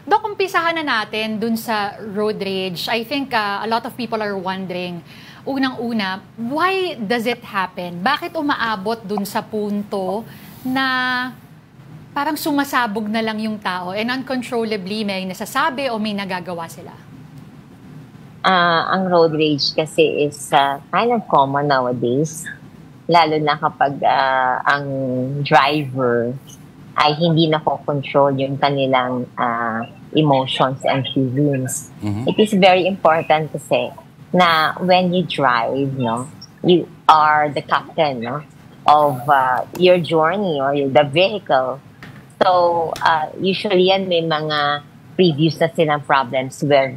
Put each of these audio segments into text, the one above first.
Dok, umpisahan na natin dun sa road rage. I think a lot of people are wondering, unang-una, why does it happen? Bakit umaabot dun sa punto na parang sumasabog na lang yung tao and uncontrollably may nasasabi o may nagagawa sila? Ang road rage kasi is kind of common nowadays. Lalo na kapag ang driver ay hindi nakokontrol yung kanilang emotions and feelings. It is very important kasi na when you drive, no, you are the captain, no, of your journey or the vehicle. So, usually yan may mga previous na silang problems with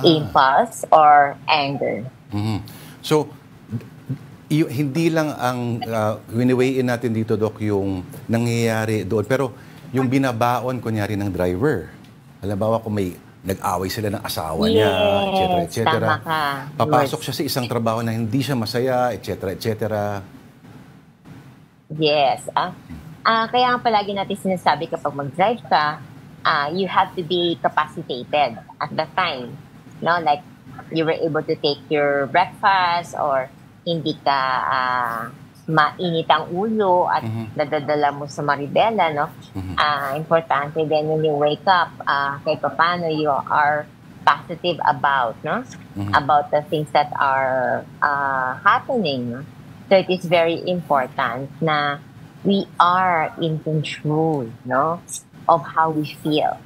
impulse or anger. So, hindi lang ang wini-weigh-in natin dito, Doc, yung nangyayari doon. Pero yung binabaon, kunyari, ng driver. Halimbawa, kung may nag-away sila ng asawa niya, etc., etc. Tama ka. Papasok siya sa isang trabaho na hindi siya masaya, etc., etc. Yes. Kaya nga palagi natin sinasabi kapag mag-drive ka, you have to be capacitated at that time. No? Like, you were able to take your breakfast or hindi ka mainit ang ulo at nadadala mo sa maribela, no? Importante din when you wake up, kahit paano you are positive about, no? About the things that are happening. No? So it is very important na we are in control, no? Of how we feel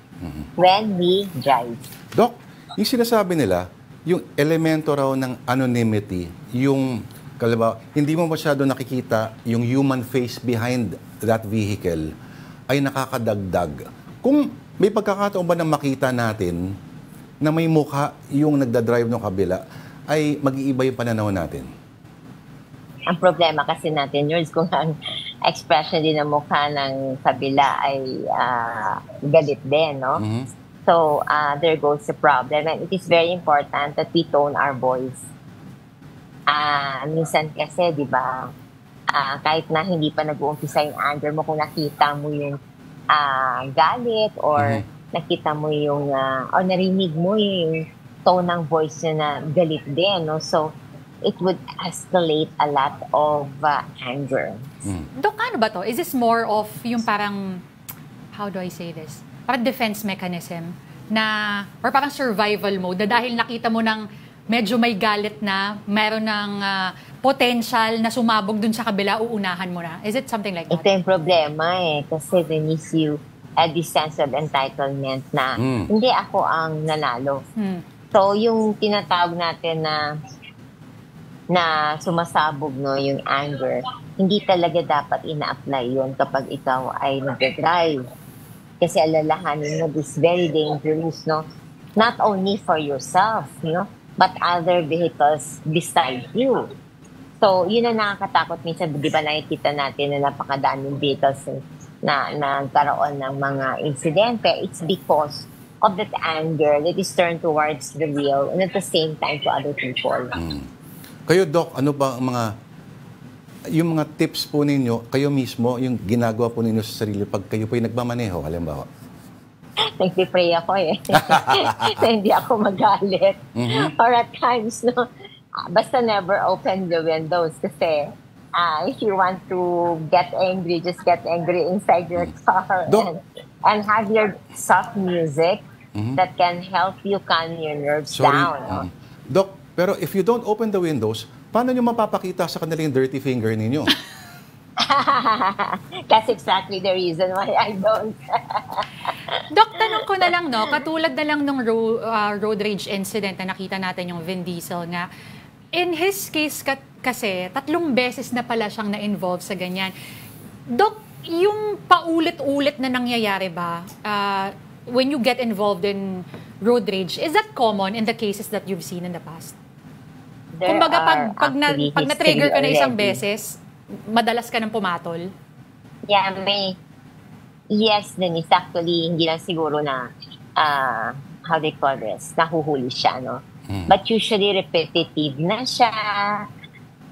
when we drive. Doc, yung sinasabi nila, yung elemento raw ng anonymity, yung kalabaw, hindi mo masyado nakikita yung human face behind that vehicle ay nakakadagdag. Kung may pagkakataon ba na makita natin na may mukha yung nagdadrive ng kabila, ay mag-iiba yung pananaw natin? Ang problema kasi natin, yours, kung ang expression din ng mukha ng kabila ay galit din, no? So, there goes the problem. And it is very important that we tone our voice. Minsan kasi, di ba, kahit na hindi pa nag-uumpisa yung anger mo, kung nakita mo yung galit or nakita mo yung, or narinig mo yung tone ng voice na galit din, no? So, it would escalate a lot of anger. Dok, ano ba to? Is this more of yung parang, how do I say this? Parang defense mechanism na, or parang survival mode, na dahil nakita mo ng medyo may galit na, meron ng potential na sumabog dun sa kabila, uunahan mo na. Is it something like that? Ito yung problema kasi there needs you this sense of entitlement na hindi ako ang nanalo. So yung tinatawag natin na sumasabog, no, yung anger, hindi talaga dapat ina-apply yun kapag ikaw ay nag-drive. Kasi alalahanin mo, this very dangerous, no? Not only for yourself, you know, but other vehicles beside you. So, yun ang nakakatakot minsan. Di ba nakikita natin na napakadaming vehicles na nagkaroon ng mga insidente? It's because of that anger that is turned towards the wheel and at the same time to other people. Kayo, Doc, ano ba ang yung mga tips po ninyo, kayo mismo, yung ginagawa po ninyo sa sarili pag kayo po yung nagmamaneho, halimbawa? Nagpipray ako na hindi ako magalit. Or at times, no, basta never open the windows kasi if you want to get angry, just get angry inside your car and have your soft music that can help you calm your nerves down. No? Doc, pero if you don't open the windows, paano nyo mapapakita sa kanila yung dirty finger ninyo? That's exactly the reason why I don't. Dok, tanong ko na lang, no, katulad na lang nung road rage incident na nakita natin yung Vin Diesel nga, in his case kasi, 3 beses na pala siyang na-involve sa ganyan. Dok, yung paulit-ulit na nangyayari ba, when you get involved in road rage, is that common in the cases that you've seen in the past? Kumbaga, pag na-trigger ka na isang beses, madalas ka ng pumatol? Yeah, yes, Denise, actually, hindi lang siguro na, how they call this, nahuhuli siya, no? But usually, repetitive na siya,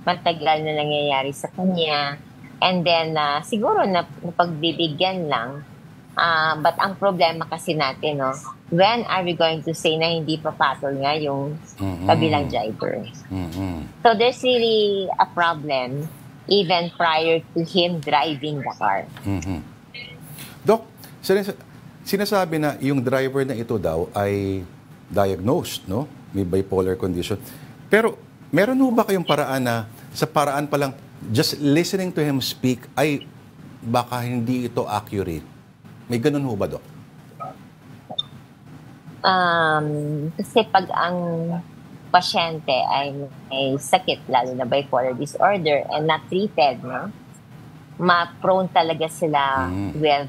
matagal na nangyayari sa kanya, and then, siguro, napagbibigyan lang, but ang problema kasi natin, no, when are we going to say na hindi papatol nga yung kabilang driver? So there's really a problem even prior to him driving the car. Doc, sinasabi na yung driver na ito daw ay diagnosed, no? May bipolar condition. Pero meron ho ba kayong paraan na sa paraan pa lang just listening to him speak ay baka hindi ito accurate? May ganun ho ba, Doc? Kasi pag ang pasyente ay may sakit, lalo na bipolar disorder, and not treated, no? Ma-prone talaga sila with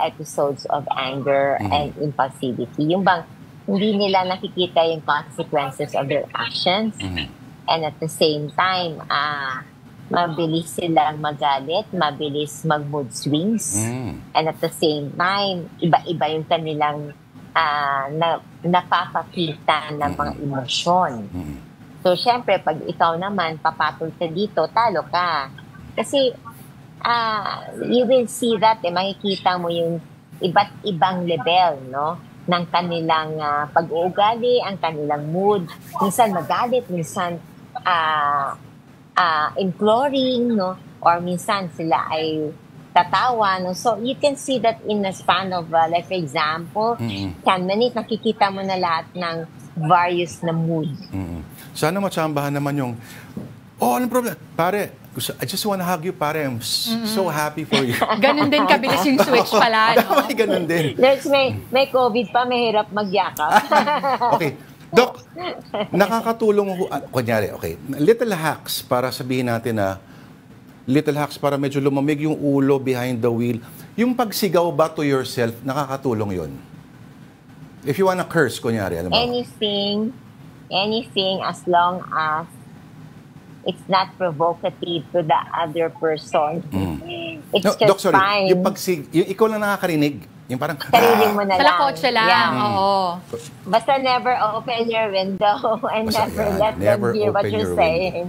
episodes of anger and impulsivity. Yung bang hindi nila nakikita yung consequences of their actions, and at the same time, mabilis silang magalit, mabilis mag-mood swings, and at the same time, iba-iba yung kanilang napapakita ng mga emosyon. So, syempre, pag ikaw naman, papatol ka dito, talo ka. Kasi, you will see that, makikita mo yung iba't ibang level, no? Ng kanilang pag-uugali, ang kanilang mood. Minsan magalit, minsan imploring, no? Or minsan sila ay tatawa, no? So, you can see that in a span of, like, for example, 10 minutes, nakikita mo na lahat ng various na mood. Sana matsambahan naman yung, anong problem? Pare, I just wanna hug you, pare. I'm so happy for you. Ganun din kabilis yung switch pala, no? May ganun din. May COVID pa, mahirap magyakap. Okay. Doc, nakakatulong, kunyari, okay, little hacks para sabihin natin na little hacks para medyo lumamig yung ulo behind the wheel. Yung pagsigaw ba to yourself, nakakatulong yun? If you wanna curse, kunyari, alam mo? Anything as long as it's not provocative to the other person. It's just Doc, sorry, fine. yung ikaw lang nakakarinig. Yung parang, Sarili mo na Sa lang. kotse lang, oo. Basta never open your window and never let them hear what you're saying.